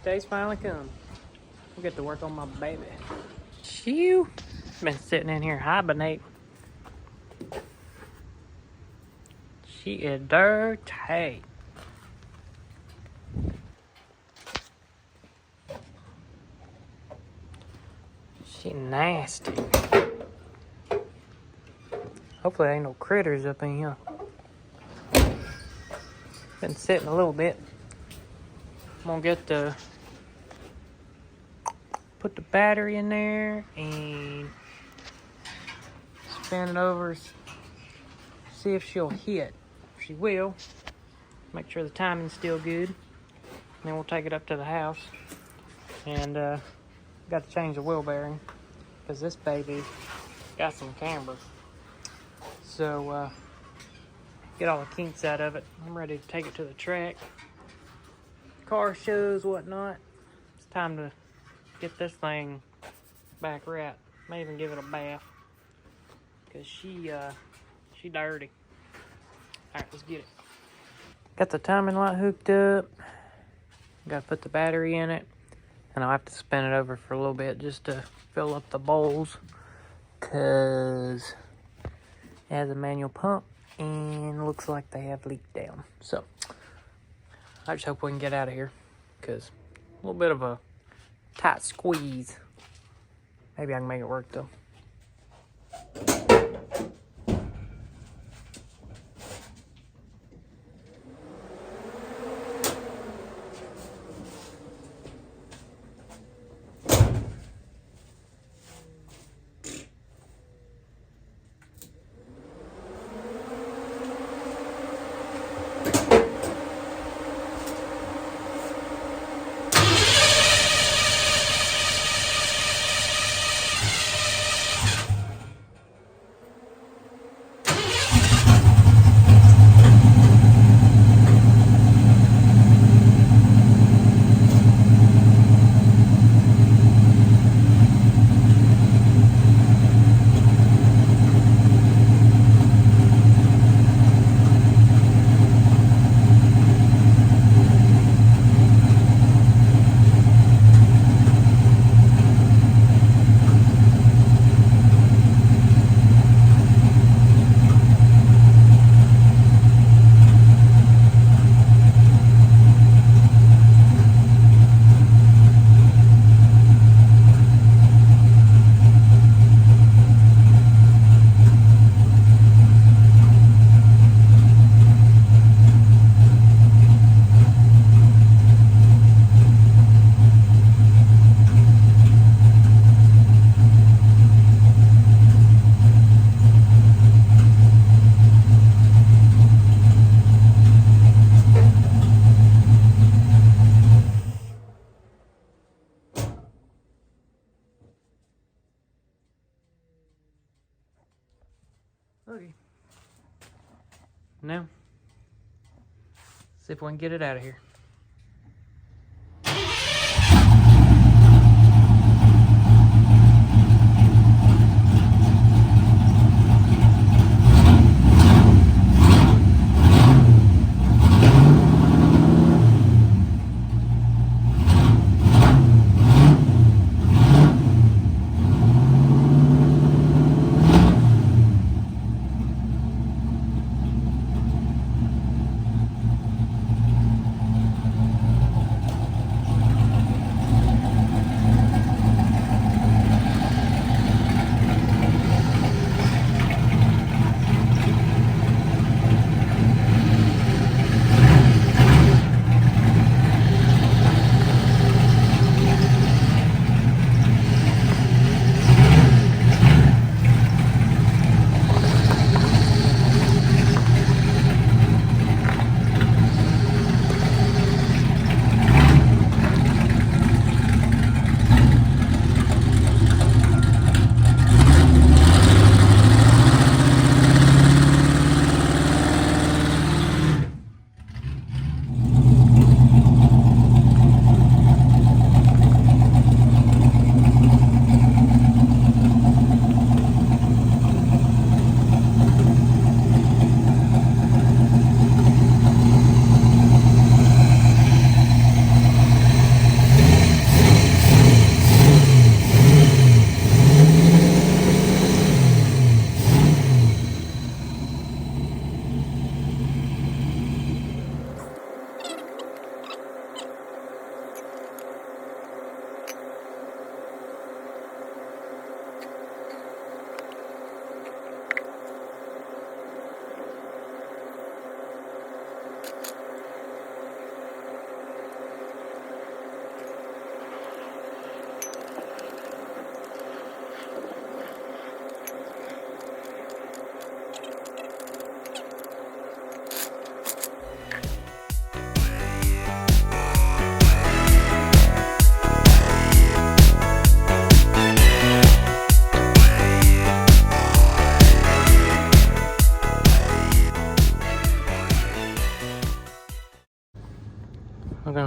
Day's finally come. We'll get to work on my baby. Shoo! Been sitting in here hibernating. She is dirty. She nasty. Hopefully there ain't no critters up in here. Been sitting a little bit. I'm gonna put the battery in there and spin it over, see if she'll hit. If she will, make sure the timing's still good. Then we'll take it up to the house and got to change the wheel bearing because this baby got some cambers. So get all the kinks out of it. I'm ready to take it to the track. Car shows, whatnot. It's time to get this thing back right. May even give it a bath because she dirty. All right, let's get it. Got the timing light hooked up. Got to put the battery in it, and I'll have to spin it over for a little bit just to fill up the bowls because it has a manual pump and looks like they have leaked down. So I just hope we can get out of here because a little bit of a tight squeeze. Maybe I can make it work though. Okay. Now, see if we can get it out of here.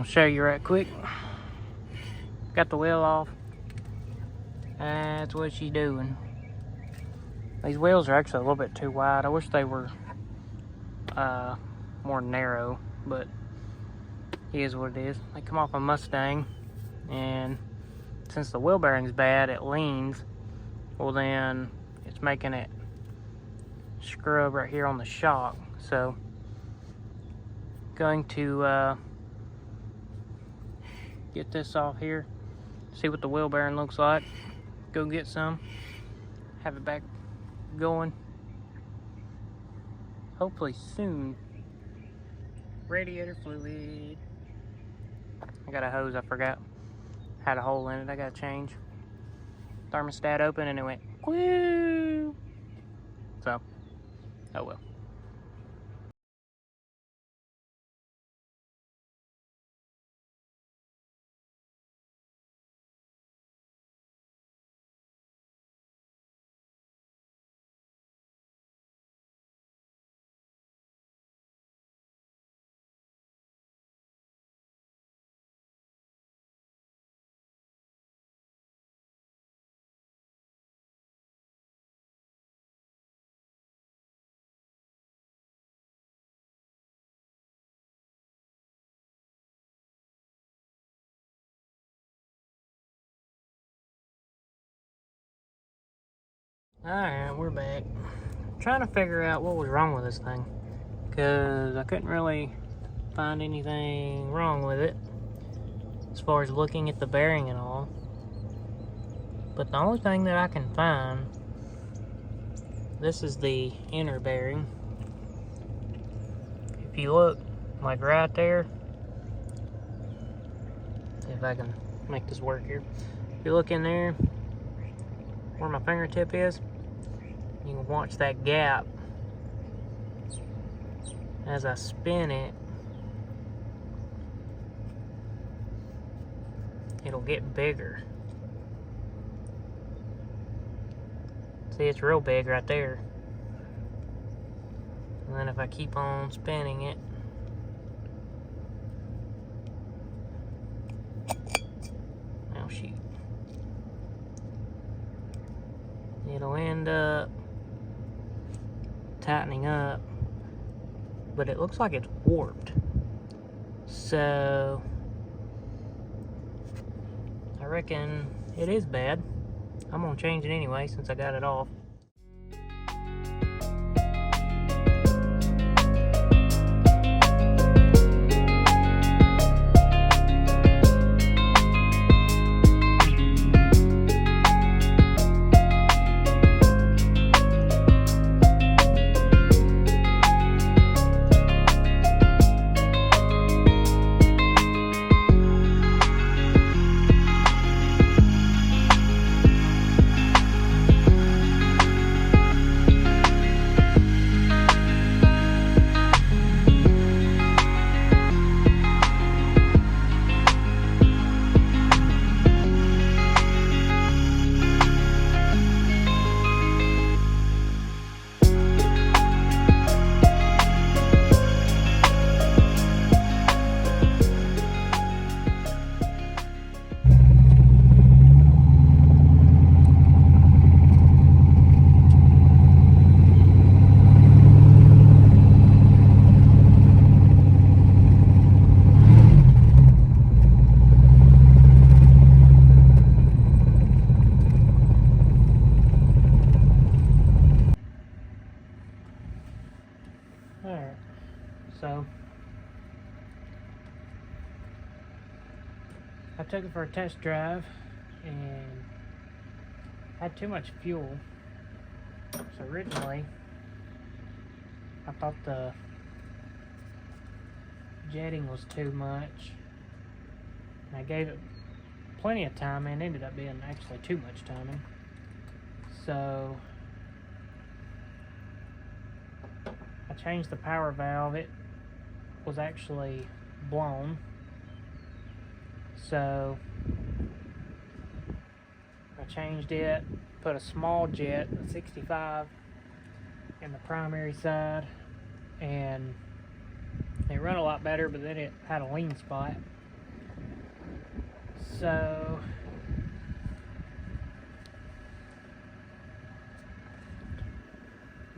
I'll show you right quick. Got the wheel off. That's what she's doing. These wheels are actually a little bit too wide. I wish they were more narrow, but it is what it is. They come off a Mustang, and since the wheel bearing's bad, it leans. Well, then it's making it scrub right here on the shock. So, going to get this off here, see what the wheel bearing looks like. Go get some, have it back going. Hopefully soon. Radiator fluid. I got a hose, I forgot. Had a hole in it, I gotta change. Thermostat open and it went woo. So, oh well. Alright, we're back. Trying to figure out what was wrong with this thing, because I couldn't really find anything wrong with it as far as looking at the bearing and all. But the only thing that I can find, this is the inner bearing. If you look, like right there, if I can make this work here. If you look in there, where my fingertip is, you can watch that gap as I spin it. It'll get bigger. See, it's real big right there. And then if I keep on spinning it, oh shoot, it'll end up tightening up, but it looks like it's warped. So I reckon it is bad. I'm gonna change it anyway since I got it off. Alright, so I took it for a test drive and had too much fuel. So originally I thought the jetting was too much, and I gave it plenty of time and it ended up being actually too much timing. So I changed the power valve. It was actually blown, so I changed it, put a small jet, a 65, in the primary side, and it run a lot better, but then it had a lean spot. So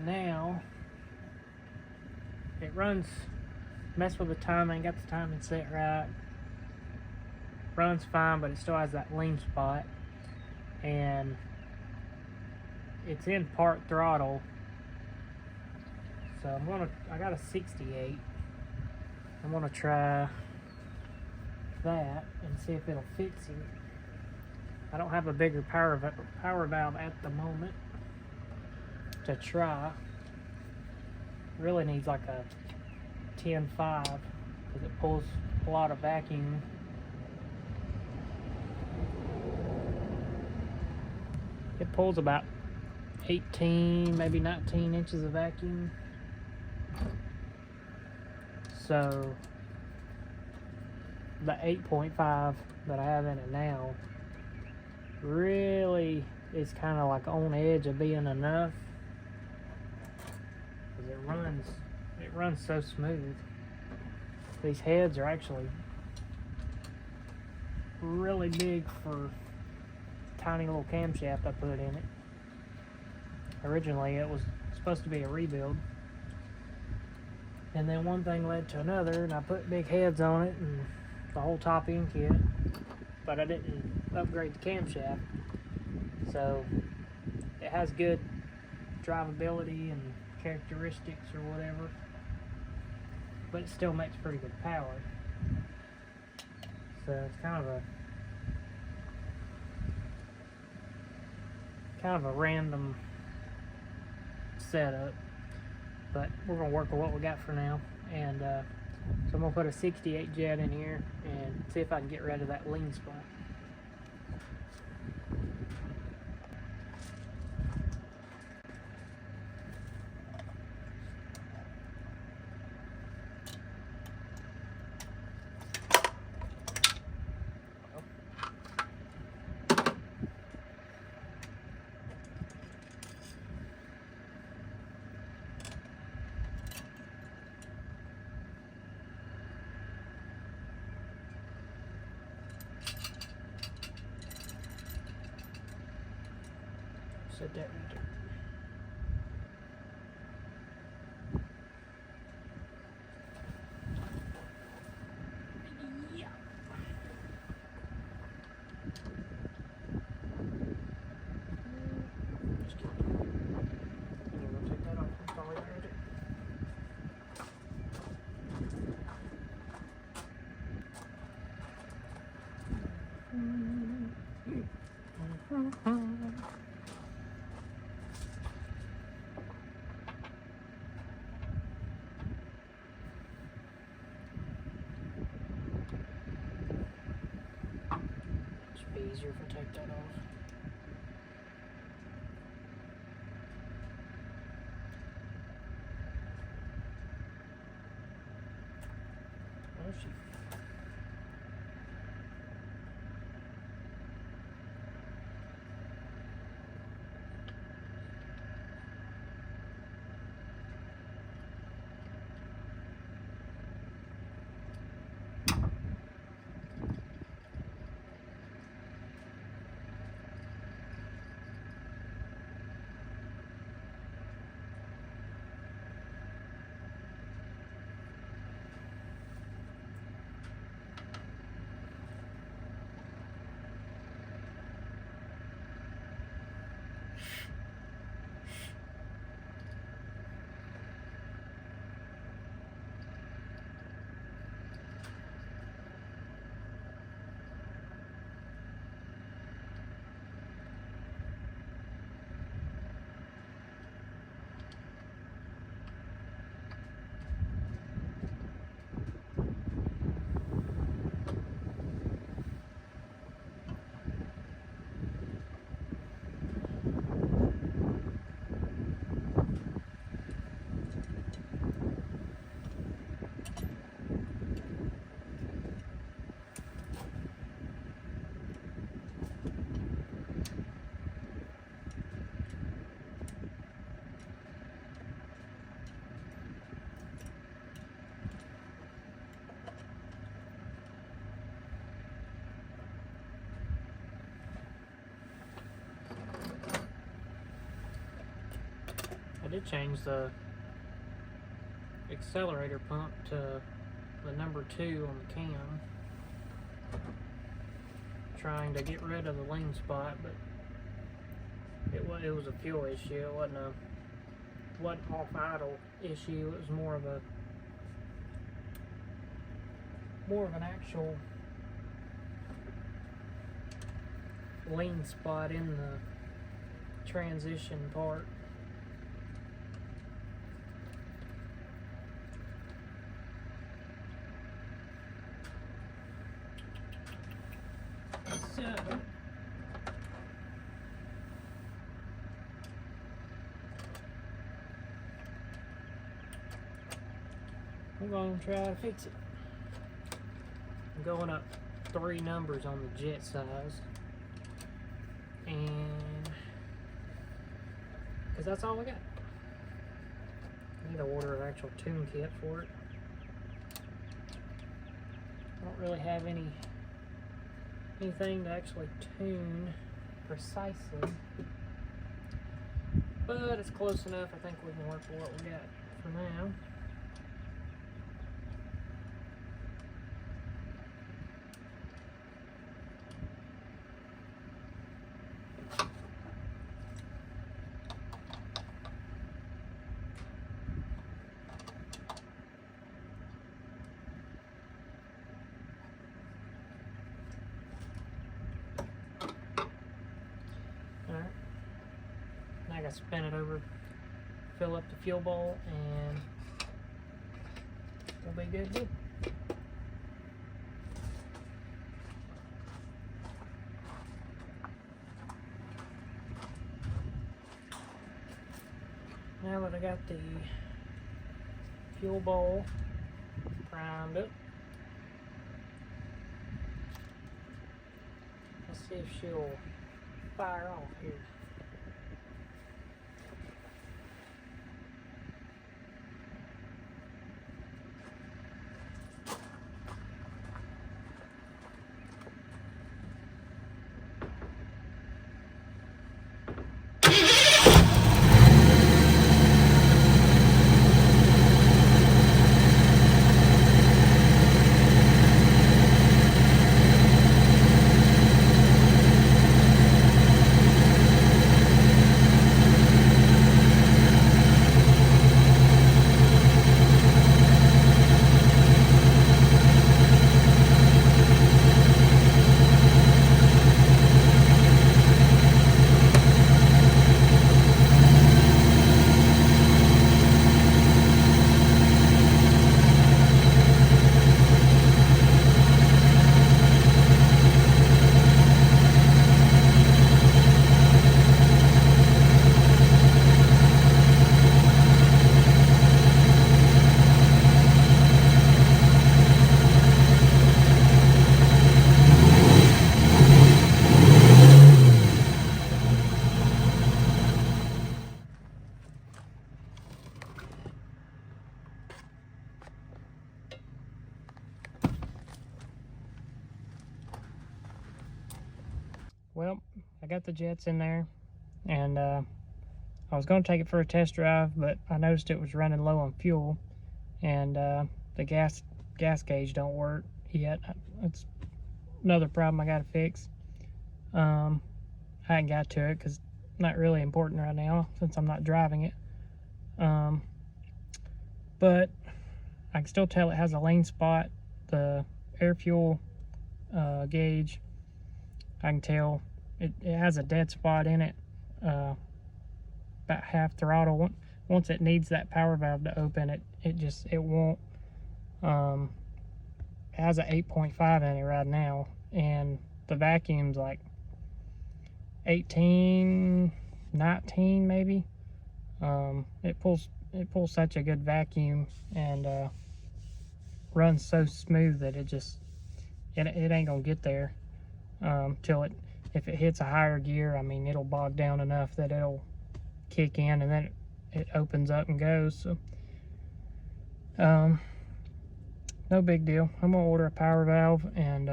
now it runs, mess with the timing, got the timing set right, runs fine, but it still has that lean spot, and it's in part throttle. So I got a 68. I'm gonna try that and see if it'll fix it. I don't have a bigger power valve at the moment to try. Really needs like a 10.5 because it pulls a lot of vacuum. It pulls about 18, maybe 19 inches of vacuum. So the 8.5 that I have in it now really is kind of like on edge of being enough, because it runs so smooth. These heads are actually really big for tiny little camshaft I put in it. Originally it was supposed to be a rebuild, and then one thing led to another, and I put big heads on it and the whole top end kit, but I didn't upgrade the camshaft. So it has good drivability and characteristics or whatever, but it still makes pretty good power. So it's kind of a random setup, but we're gonna work with what we got for now. And so I'm gonna put a 68 jet in here and see if I can get rid of that lean spot. Set that right there. Yeah. Just kidding. I'm gonna take that off. It's all right there. Should be easier if I take that off. Oh, shoot. did change the accelerator pump to the number 2 on the cam, trying to get rid of the lean spot, but it was a fuel issue. It wasn't off idle issue. It was more of an actual lean spot in the transition part. So we're going to try to fix it. I'm going up 3 numbers on the jet size, and because that's all we got. I need to order an actual tune kit for it. I don't really have anything to actually tune precisely, but it's close enough. I think we can work with what we got for now. I gotta spin it over, fill up the fuel bowl, and we'll be good to go. Now that I got the fuel bowl primed up, let's see if she'll fire off here. Well, I got the jets in there, and I was going to take it for a test drive, but I noticed it was running low on fuel, and the gas gauge don't work yet. It's another problem I got to fix. I hadn't got to it because it's not really important right now since I'm not driving it. But I can still tell it has a lean spot. The air fuel gauge, I can tell it has a dead spot in it, about half throttle. Once it needs that power valve to open, it won't. It has an 8.5 in it right now, and the vacuum's like 18, 19 maybe. It pulls such a good vacuum, and runs so smooth that it ain't gonna get there till if it hits a higher gear. I mean, it'll bog down enough that it'll kick in, and then it opens up and goes. So no big deal. I'm gonna order a power valve, and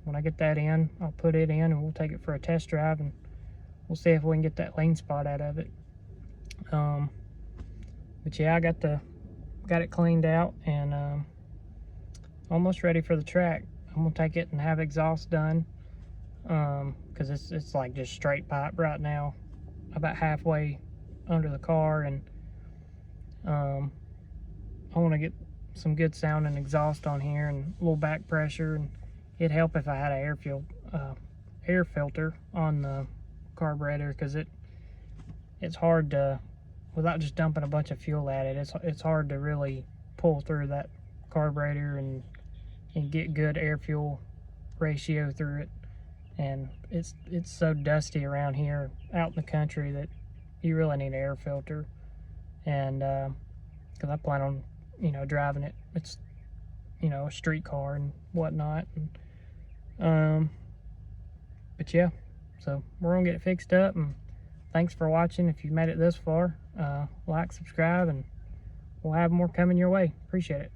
when I get that in, I'll put it in and we'll take it for a test drive, and we'll see if we can get that lean spot out of it. But yeah, I got it cleaned out and almost ready for the track. I'm gonna take it and have exhaust done, because it's like just straight pipe right now, about halfway under the car, and I want to get some good sounding exhaust on here and a little back pressure, and it'd help if I had an air filter on the carburetor, because it's hard to, without just dumping a bunch of fuel at it, it's hard to really pull through that carburetor and get good air fuel ratio through it. And it's so dusty around here out in the country that you really need an air filter. And because I plan on, you know, driving it, it's, you know, a street car and whatnot. And, but yeah, so we're gonna get it fixed up. And thanks for watching. If you made it this far, like, subscribe, and we'll have more coming your way. Appreciate it.